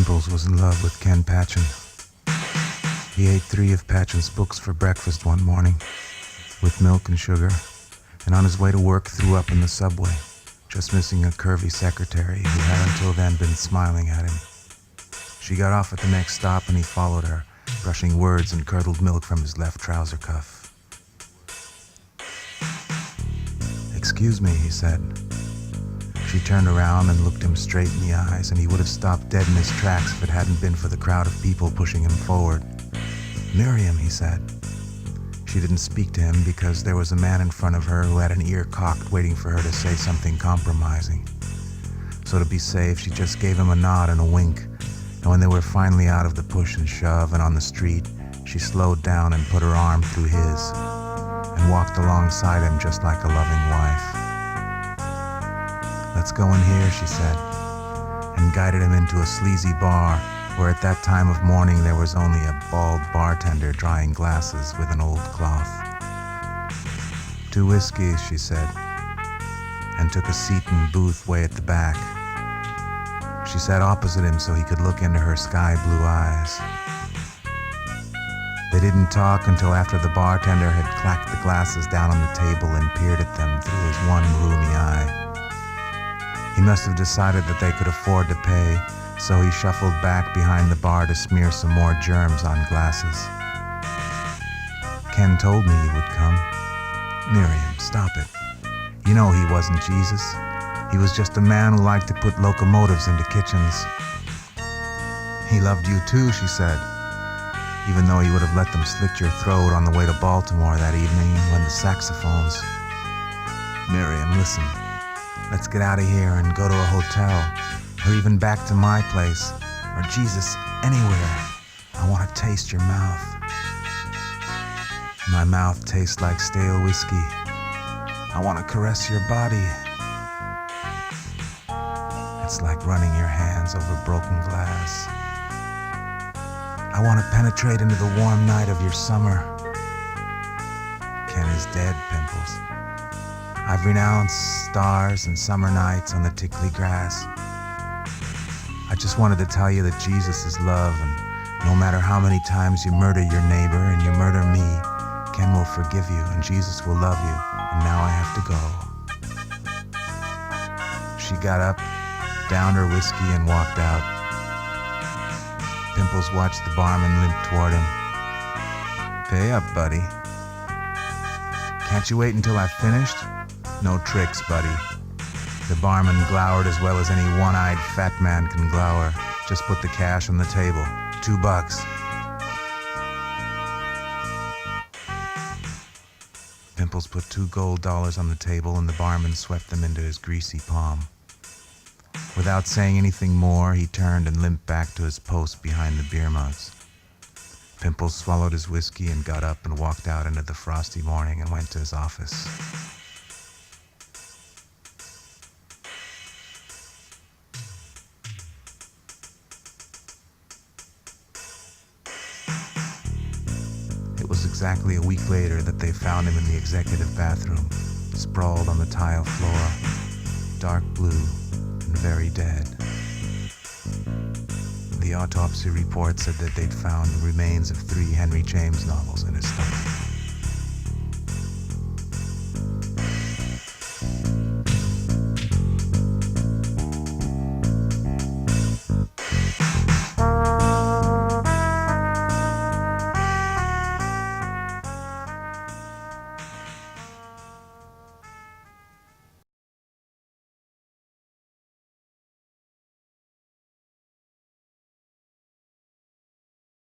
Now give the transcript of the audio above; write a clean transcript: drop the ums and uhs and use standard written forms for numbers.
Pimples was in love with Ken Patchen. He ate 3 of Patchen's books for breakfast one morning, with milk and sugar, and on his way to work threw up in the subway, just missing a curvy secretary who had until then been smiling at him. She got off at the next stop and he followed her, brushing words and curdled milk from his left trouser cuff. "Excuse me," he said. She turned around and looked him straight in the eyes, and he would have stopped dead in his tracks if it hadn't been for the crowd of people pushing him forward. "Miriam," he said. She didn't speak to him because there was a man in front of her who had an ear cocked waiting for her to say something compromising. So to be safe, she just gave him a nod and a wink, and when they were finally out of the push and shove and on the street, she slowed down and put her arm through his and walked alongside him just like a loving wife. "Let's go in here," she said, and guided him into a sleazy bar where at that time of morning there was only a bald bartender drying glasses with an old cloth. "2 whiskeys," she said, and took a seat in the booth way at the back. She sat opposite him so he could look into her sky-blue eyes. They didn't talk until after the bartender had clacked the glasses down on the table and peered at them through his one rheumy eye. He must have decided that they could afford to pay, so he shuffled back behind the bar to smear some more germs on glasses. "Ken told me you would come." "Miriam, stop it. You know he wasn't Jesus. He was just a man who liked to put locomotives into kitchens." "He loved you too," she said, "even though he would have let them slit your throat on the way to Baltimore that evening when the saxophones." "Miriam, listen. Let's get out of here and go to a hotel, or even back to my place, or Jesus, anywhere. I want to taste your mouth." "My mouth tastes like stale whiskey. I want to caress your body. It's like running your hands over broken glass. I want to penetrate into the warm night of your summer." Ken is dead, Pimples. I've renounced stars and summer nights on the tickly grass. I just wanted to tell you that Jesus is love, and no matter how many times you murder your neighbor and you murder me, Ken will forgive you and Jesus will love you, and now I have to go. She got up, downed her whiskey, and walked out. Pimples watched the barman limp toward him. "Pay up, buddy." "Can't you wait until I've finished?" "No tricks, buddy." The barman glowered as well as any one-eyed fat man can glower. "Just put the cash on the table. $2. Pimples put $2 gold on the table, and the barman swept them into his greasy palm. Without saying anything more, he turned and limped back to his post behind the beer mugs. Pimples swallowed his whiskey and got up and walked out into the frosty morning and went to his office. It was exactly a week later that they found him in the executive bathroom, sprawled on the tile floor, dark blue and very dead. The autopsy report said that they'd found the remains of 3 Henry James novels in his stomach.